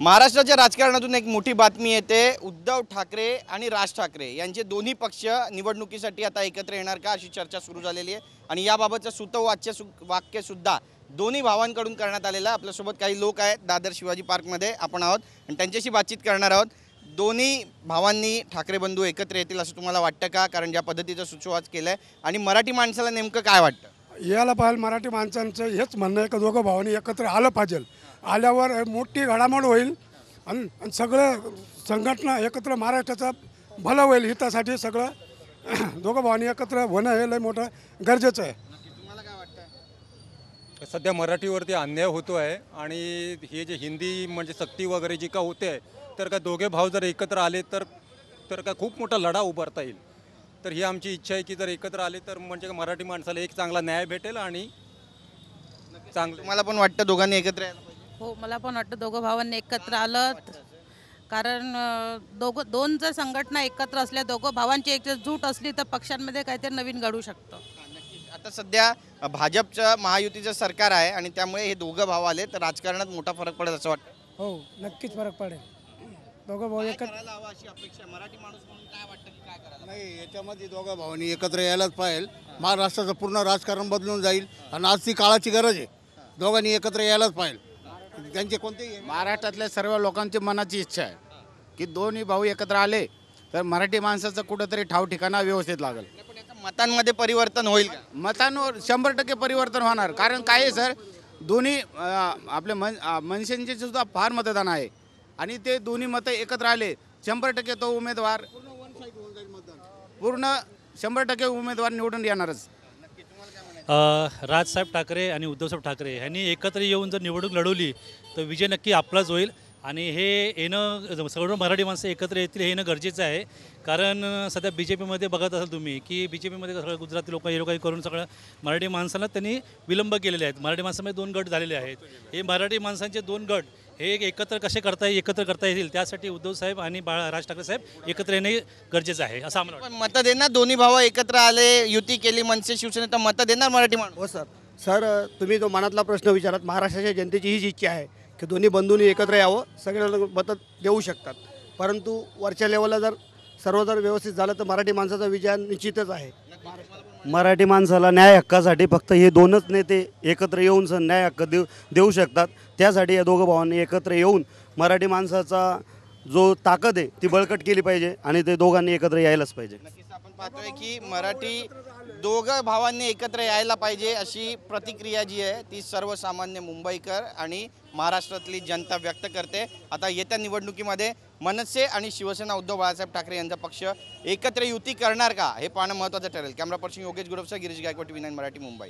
महाराष्ट्राच्या राजकारणातून एक मोठी बातमी येते। उद्धव ठाकरे आणि राज ठाकरे यांचे दोन्ही पक्ष निवडणुकीसाठी आता एकत्र येणार का अशी चर्चा सुरू झालेली आहे आणि याबाबतचं सुतोवाच्य वाक्य सुद्धा दोन्ही भावांकडून करण्यात आलेलं आहे। आपल्यासोबत काही लोक आहेत दादर शिवाजी पार्कमध्ये आपण आहोत आणि त्यांच्याशी बातचीत करणार आहोत। दोन्ही भावांनी ठाकरे बंधू एकत्र येतील असं तुम्हाला वाटतं का? कारण ज्या पद्धतीचं सुचवाच केलंय आणि मराठी माणसाला नेमकं काय वाटतं? याला पाहिजे मराठी माणसांचं हेच म्हणणं आहे की दोघं भावांनी एकत्र आलं पाहिजे। आल्यावर मोठी घडामोड होईल आणि सगळं संघटना एकत्र महाराष्ट्राचं भलं होईल। हितासाठी सगळं दोघं भावांनी एकत्र होणं हे लय मोठं गरजेचं आहे। तुम्हाला काय वाटतं? सध्या मराठीवरती अन्याय होतो आहे आणि हे जे हिंदी म्हणजे सक्ती वगैरे जी का होते आहे तर का दोघे भाव जर एकत्र आले तर का खूप मोठा लढा उभारता येईल। तर ही आमची इच्छा आहे की जर एकत्र आले तर म्हणजे मराठी माणसाला एक चांगला न्याय भेटेल आणि चांगलं। तुम्हाला पण वाटतं दोघांनी एकत्र यायला पाहिजे? हो, मला पण वाटतं दोघं भावांनी एकत्र आलं कारण दोन जर संघटना एकत्र असल्या दोघं भावांची एकजूट असली तर पक्षांमध्ये काहीतरी नवीन घडू शकतं। आता सध्या भाजपचं महायुतीचं सरकार आहे आणि त्यामुळे हे दोघं भाव आले तर राजकारणात मोठा फरक पडेल असं वाटतं? हो, नक्कीच फरक पडेल। दोघं भाऊ एकत्र करायला हवं अशी अपेक्षा मराठी माणूस म्हणून काय वाटतं की काय करायला? नाही, याच्यामध्ये दोघं भावांनी एकत्र यायलाच पाहिजे। महाराष्ट्राचं पूर्ण राजकारण बदलून जाईल आणि आज ती काळाची गरज आहे। दोघांनी एकत्र यायलाच पाहिजे। त्यांचे कोणतेही महाराष्ट्रातल्या सर्व लोकांची मनाची इच्छा आहे की दोन्ही भाऊ एकत्र आले तर मराठी माणसाचं कुठंतरी ठाव ठिकाणा व्यवस्थित लागेल। पण याचं मतांमध्ये परिवर्तन होईल का? मतांवर 100% परिवर्तन होणार। कारण काय आहे सर, दोन्ही आपल्या मनसेंचे सुद्धा फार मतदान आहे आणि ते दोन्ही मतं एकत्र आले 100% तो उमेदवार पूर्ण 100% उमेदवार निवडून येणारच। राजसाहेब ठाकरे आणि उद्धवसाहेब ठाकरे यांनी एकत्र येऊन जर निवडणूक लढवली तर विजय नक्की आपलाच होईल आणि हे येणं सर्व मराठी माणसं एकत्र येतील हे येणं गरजेचं आहे। कारण सध्या BJPमध्ये बघत असाल तुम्ही की BJPमध्ये सगळं गुजराती लोक हे लोक करून सगळं मराठी माणसाला त्यांनी विलंब केलेले आहेत। मराठी माणसामध्ये 2 गट झालेले आहेत। हे मराठी माणसांचे 2 गट हे एकत्र कसे एकत्र करता येतील त्यासाठी उद्धव साहेब आणि राज ठाकरे साहेब एकत्र येणे गरजेचं आहे असं आम्हाला वाटतं। मतं देणार दोन्ही भाव एकत्र आले, युती केली, मनसे शिवसेना, तर मतं देणार मराठी माणूस? हो सर, तुम्ही जो मनातला प्रश्न विचारात, महाराष्ट्राच्या जनतेची हीच इच्छा आहे की दोन्ही बंधूंनी एकत्र यावं। सगळे मतं देऊ शकतात, परंतु वरच्या लेवलला सर्व व्यवस्थित झालं तर मराठी माणसाचा विजय निश्चितच आहे। मराठी माणसाला न्याय हक्कासाठी फक्त हे 2च नेते एकत्र येऊन न्याय हक्क देऊ शकतात। त्यासाठी या दोघं भावांनी एकत्र येऊन मराठी माणसाचा जो ताकद आहे ती बळकट केली पाहिजे आणि ते दोघांनी एकत्र यायलाच पाहिजे। नक्कीच आपण पाहतोय की मराठी दोघं भावांनी एकत्र यायला पाहिजे अशी प्रतिक्रिया जी आहे ती सर्वसामान्य मुंबईकर आणि महाराष्ट्रातली जनता व्यक्त करते। आता येत्या निवडणुकीमध्ये मनसे आणि शिवसेना उद्धव बाळासाहेब ठाकरे यांचा पक्ष एकत्र युती करणार का हे पाहणं महत्त्वाचं ठरेल। कॅमेरा पर्सन योगेश गुरवसह गिरीश गायकवाड, TV9 मराठी, मुंबई।